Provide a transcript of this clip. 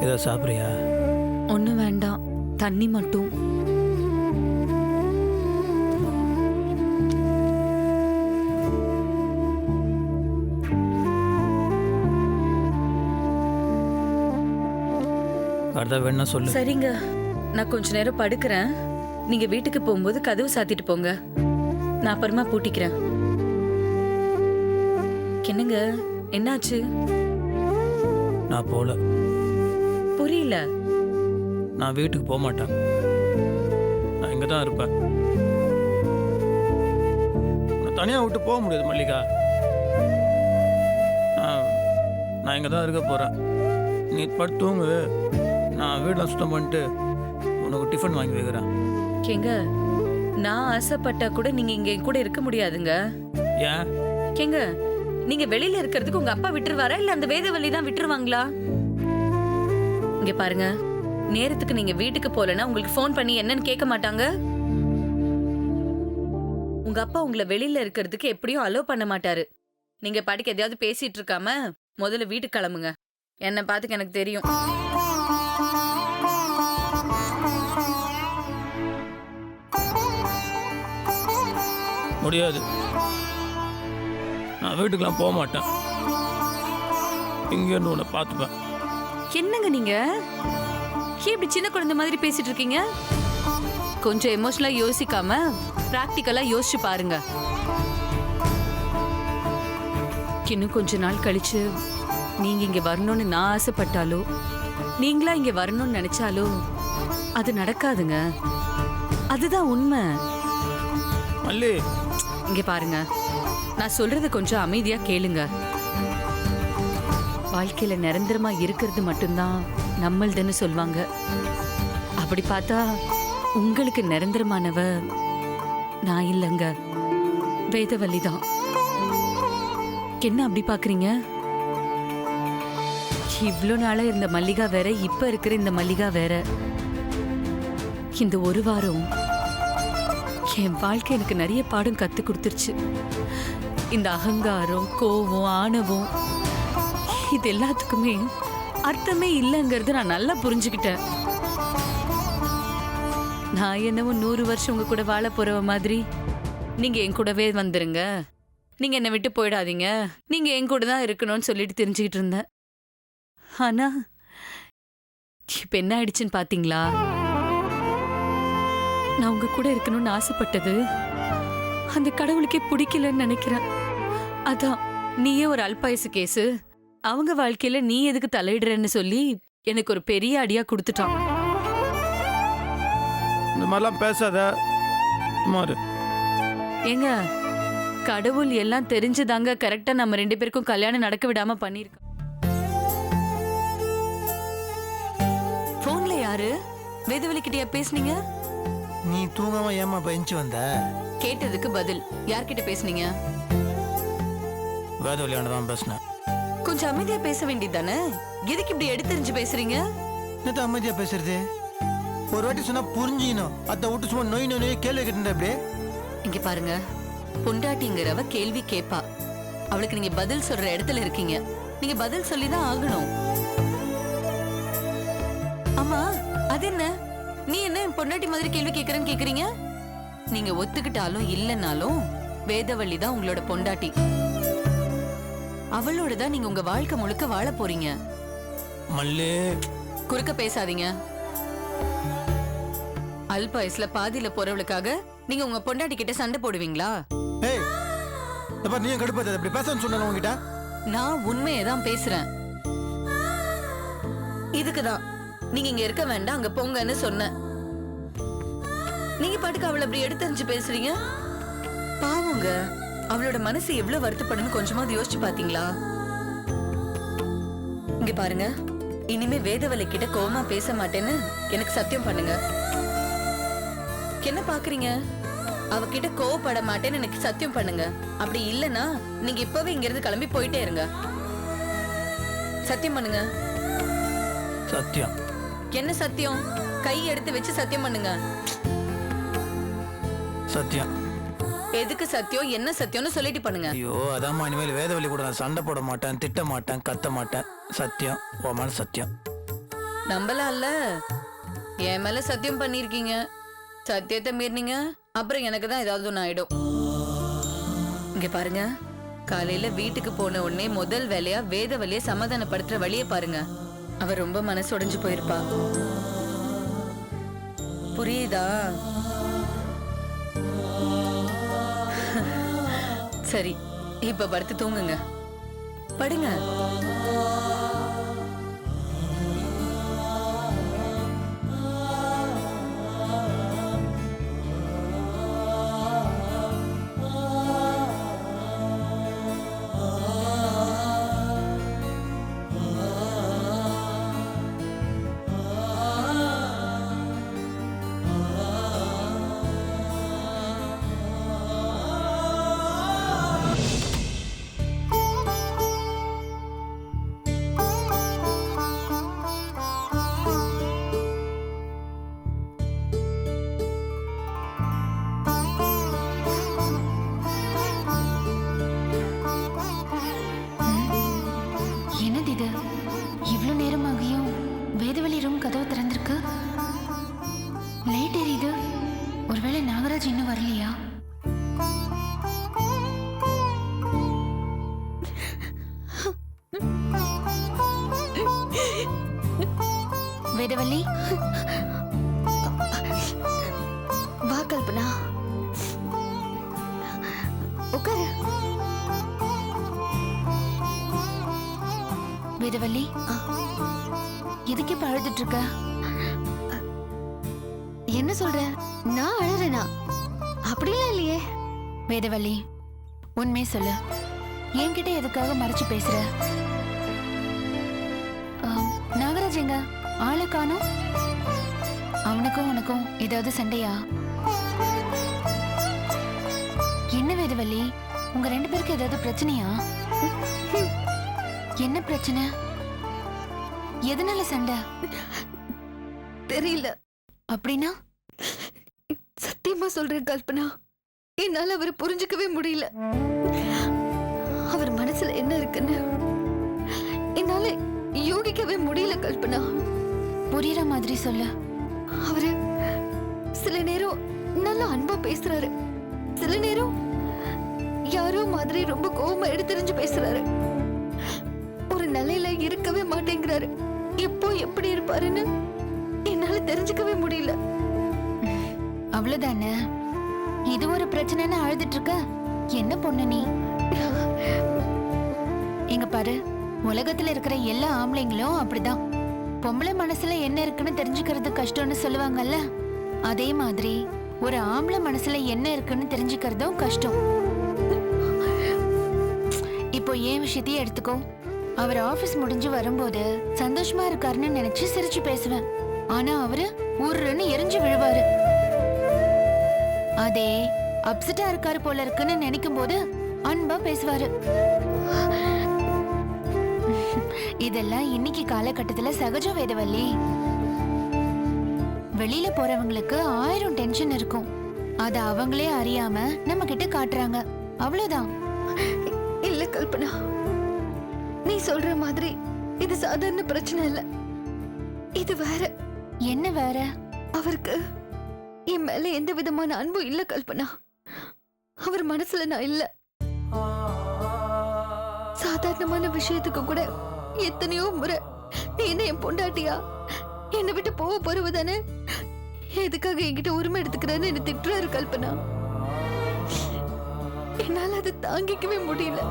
ஏதோ சாப்பிட்றியா? ஒன்றும் வேண்டாம், தண்ணி மட்டும். அடுத்த வேணா சொல்லு. சரிங்க, நான் கொஞ்ச நேரம் படுக்கிறேன். நீங்க வீட்டுக்கு போகும்போது கதவு சாத்திட்டு போங்க, நான் அப்புறமா பூட்டிக்கிறேன். என்னங்க, என்னாச்சு? நான் போல. புரியல. நான் வீட்டுக்கு போக மாட்டேன். நான் இங்கே தான் இருப்பேன். நான் தனியாக விட்டு போக முடியாது மல்லிகா. நான் இங்கே தான் இருக்க போகிறேன். நீ படுத்து தூங்கு. நான் வீடெலாம் சுத்தம் பண்ணிட்டு உனக்கு டிஃபன் வாங்கி வைக்கிறேன். கேங்க, நான் ஆசைப்பட்டா கூட நீங்க இங்க என் கூட இருக்க முடியாதுங்க. ஏன்? கேங்க, நீங்க வெளியில இருக்கிறதுக்கு உங்க அப்பா விட்டுருவாரா இல்ல அந்த வேதவள்ளி தான் விட்டுருவாங்களா? இங்க பாருங்க, நேரத்துக்கு நீங்க வீட்டுக்கு போலனா உங்களுக்கு ஃபோன் பண்ணி என்னன்னு கேட்க மாட்டாங்க. உங்க அப்பா உங்களை வெளியில இருக்கிறதுக்கு எப்படியும் அலோவ் பண்ண மாட்டாரு. நீங்க பாட்டுக்கு எதையாவது பேசிட்டு இருக்காம முதல்ல வீட்டுக்கு கிளம்புங்க. என்ன பாத்துக்க எனக்கு தெரியும். முடியாது, நான் வீட்டுக்கெல்லாம் போக மாட்டேன். இங்கேருந்து உன்னை பார்த்துப்பேன். என்னங்க நீங்க இப்படி சின்ன குழந்தை மாதிரி பேசிட்டு இருக்கீங்க? கொஞ்சம் எமோஷனலா யோசிக்காம பிராக்டிக்கலா யோசிச்சு பாருங்க. இன்னும் கொஞ்ச நாள் கழிச்சு நீங்க இங்க வரணும்னு நான் ஆசைப்பட்டாலோ நீங்களா இங்க வரணும்னு நினைச்சாலோ அது நடக்காதுங்க. அதுதான் உண்மை. மல்லி, இங்க பாருங்க, நான் சொல்றது கொஞ்சம் அமைதியா கேளுங்க. வாழ்க்கையில நிரந்தரமா இருக்கிறது மட்டும்தான் நம்மள்துன்னு சொல்லுவாங்க. அப்படி பார்த்தா உங்களுக்கு நிரந்தரமானவ நான் இல்லைங்க, வேதவள்ளி தான். என்ன அப்படி பாக்குறீங்க? இவ்வளோ நாளா இருந்த மல்லிகா வேற, இப்ப இருக்கிற இந்த மல்லிகா வேற. இந்த ஒரு வாரம் என் வாழ்க்கை எனக்கு நிறைய பாடம் கத்து கொடுத்துருச்சு. இந்த அகங்காரம், கோவம், ஆணவம் இது எல்லாத்துக்குமே அர்த்தமே இல்லைங்கிறது நான் நல்லா புரிஞ்சுக்கிட்டேன். நான் என்னவோ 100 வருஷம் உங்க கூட வாழ போறவ மாதிரி நீங்க என் கூடவே வந்துருங்க, நீங்க என்னை விட்டு போயிடாதீங்க, நீங்க என் கூட தான் இருக்கணும்னு சொல்லிட்டு தெரிஞ்சுக்கிட்டு இருந்தேன். ஆனா இப்ப என்ன ஆயிடுச்சுன்னு பாத்தீங்களா? நான் உங்க கூட இருக்கணும்னு ஆசைப்பட்டது அந்த கடவுளுக்கே பிடிக்கலன்னு நினைக்கிறேன். அதான் நீயே ஒரு அல்பாயுசு கேஸு, அவங்க வாழ்க்கையில நீ எதுக்கு தலையிடுறன்னு சொல்லி எனக்கு ஒரு பெரிய அடியா கொடுத்துட்டான். இந்த மாதிரிலாம் பேசாத. ஏங்க, கடவுள் எல்லாம் தெரிஞ்சுதாங்க கரெக்டா நம்ம 2 பேருக்கும் கல்யாணம் நடக்க விடாம பண்ணிருக்கோம். போன்ல யாரு? வேதவள்ளி கிட்டயா பேசுனீங்க? நீ தூங்காம ஏமா பெஞ்சு வந்த? கேட்டதுக்கு பதில். யார்கிட்ட பேசுனீங்க? வேதவள்ளியாண்ட தான் பேசினேன். கொஞ்சம் அமைதியா பேச வேண்டியதானே? எதுக்கு இப்படி எடுத்தறிஞ்சு பேசுறீங்க? என்னத்த அமைதியா பேசுறது? ஒரு வாட்டி சொன்னா புரிஞ்சிக்கணும். அத விட்டு சும்மா நோய் நோய் கேள்வி கேட்டு அப்படியே. இங்க பாருங்க, பொண்டாட்டிங்கிறவ கேள்வி கேப்பா. அவளுக்கு நீங்க பதில் சொல்ற இடத்துல இருக்கீங்க. நீங்க பதில் சொல்லிதான் ஆகணும். ஆமா, அது என்ன? நீ என்ன பொண்டாட்டி மாதிரி கேள்வி கேக்குறேன்னு கேக்குறீங்க? நீங்க ஒத்துக்கிட்டாலும் இல்லைன்னாலும் வேதவள்ளி தான் உங்களோட பொண்டாட்டி. அவளோட தான் நீங்க உங்க வாழ்க்கை முழுக்க வாழ போறீங்க. மல்லே, குறுக்க பேசாதீங்க. அல்ப வயசுல பாதியில போறவளுக்காக நீங்க உங்க பொண்டாட்டி கிட்ட சண்டை போடுவீங்களா? ஏய், அப்ப நீ கடுப்பாத. அப்படி பேசன்னு சொன்னாங்க உங்ககிட்ட. நான் உண்மையை தான் பேசுறேன். இதுக்குதான் நீங்க இங்க இருக்க வேண்டாம், அங்க போங்கன்னு சொன்னேன். நீங்க பாட்டுக்கு அவளை அப்படி எடுத்தறிஞ்சு பேசுறீங்க. பாவங்க, அவளோட மனசு எவ்வளவு வருத்தப்படுன்னு கொஞ்சமாவது யோசிச்சு பாத்தீங்களா? இங்க பாருங்க, இனிமே வேதவள்ளி கிட்ட கோவமா பேச மாட்டேன்னு எனக்கு சத்தியம் பண்ணுங்க. என்ன பாக்குறீங்க? அவகிட்ட கோவப்பட மாட்டேன்னு எனக்கு சத்தியம் பண்ணுங்க. அப்படி இல்லனா நீங்க இப்பவே இங்க இருந்து கிளம்பி போயிட்டே இருங்க. சத்தியம் பண்ணுங்க. சத்தியம். என்ன சத்தியம்? கை எடுத்து வச்சு சத்தியம் பண்ணுங்க. சத்தியம். எதுக்கு சத்தியம், என்ன சத்தியம்னு சொல்லிட்டு பண்ணுங்க. ஐயோ, அதாம்மா, இனிமேல் வேதவள்ளி கூட நான் சண்டை போட மாட்டேன், திட்ட மாட்டேன், கத்த மாட்டேன். சத்தியம். ஓ மேல சத்தியம். நம்பலாம்ல. என் மேல சத்தியம் பண்ணிருக்கீங்க. சத்தியத்தை மீறினீங்க, அப்புறம் எனக்கு தான் ஏதாவது ஒன்று ஆயிடும். இங்க பாருங்க, காலையில வீட்டுக்கு போன உடனே முதல் வேலையா வேதவழியை சமாதானப்படுத்துற வழியை பாருங்க. அவ ரொம்ப மனசு உடைஞ்சு போயிருப்பா. புரியுதா? சரி, இப்ப படுத்து தூங்குங்க. படுங்க. என்னது இது? இவ்ளோ நேரமாகியும் வேதவழி ரூம் கதவு திறந்திருக்கு. லைட் எரியுது. ஒருவேளை நாகராஜ் இன்னும் வரலையா? வேதவள்ளி, வா கல்பனா, உட்காரு. வேதவள்ளி, எதுக்கு இப்ப அழுதுட்டு இருக்க? என்ன சொல்ற? நான் அழுறேனா? அப்படிலாம் இல்லையே. வேதவள்ளி, உண்மையை சொல்லு. என்கிட்ட எதுக்காக மறைச்சு பேசுற? நாகராஜ் எங்க? ஆளை காணோம். அவனுக்கும் உனக்கும் ஏதாவது சண்டையா? என்ன வேதவள்ளி, உங்க ரெண்டு பேருக்கு ஏதாவது பிரச்சனையா? என்ன பிரச்சனை? எதனால சண்டை? தெரியல. அப்படின்னா? சத்தியமா சொல்றேன் கல்பனா, என்னால அவரை புரிஞ்சுக்கவே முடியல. அவர் மனசுல என்ன இருக்குன்னு என்னால யோகிக்கவே முடியல கல்பனா. புரியுற மாதிரி சொல்லு. அவரு சில நேரம் நல்லா அன்பா பேசுறாரு, சில நேரம் யாரோ மாதிரி ரொம்ப கோவமா எடுத்தெறிஞ்சு பேசுறாரு. ஒரு நிலையில இருக்கவே மாட்டேங்கிறாரு. எப்போ எப்படி இருப்பாருன்னு என்னால தெரிஞ்சுக்கவே முடியல. அவ்வளவுதானே? இது ஒரு பிரச்சனைன்னு அழுதுட்டு இருக்க? என்ன பொண்ணு நீ? இங்க பாரு, உலகத்துல இருக்கிற எல்லா ஆம்பளைங்களும் அப்படிதான். பொம்பளை மனசுல என்ன இருக்குன்னு தெரிஞ்சுக்கிறது கஷ்டம்னு சொல்லுவாங்கல்ல, அதே மாதிரி ஒரு ஆம்பளை மனசுல என்ன இருக்குன்னு தெரிஞ்சுக்கிறதும் கஷ்டம். இப்போ ஏன் விஷயத்தையே எடுத்துக்கோ. அவர் ஆபீஸ் முடிஞ்சு வரும்போது சந்தோஷமா இருக்காருன்னு நினைச்சு சிரிச்சு பேசுவேன். ஆனா அவரு ஊருன்னு எரிஞ்சு விழுவாரு. அதே அப்செட்டா இருக்காரு போல இருக்குன்னு நினைக்கும் போது அன்பா பேசுவாரு. இதெல்லாம் இன்னைக்கு காலகட்டத்துல சகஜம் வேதவள்ளி. வெளியில போறவங்களுக்கு 1000 டென்ஷன் இருக்கும். அத அவங்களே அறியாம நம்ம கிட்ட காட்டுறாங்க. அவ்வளவுதான். இல்ல கல்பனா, நீ சொல்ற மாதிரி இது சாதாரண பிரச்சனை இல்ல. இது வேற. என்ன வேற? அவருக்கு என் மேல எந்த விதமான அன்பும் இல்ல கல்பனா. அவர் மனசுல நான் இல்ல. சாதாரணமான விஷயத்துக்கு கூட எத்தனையோ முறை நீ என்ன என் பொண்டாட்டியா, என்னை விட்டு போக போறவதானே, எதுக்காக என்கிட்ட உரிமை எடுத்துக்கிறேன்னு என்ன திட்டுறாரு கல்பனா. என்னால அதை தாங்கிக்கவே முடியல.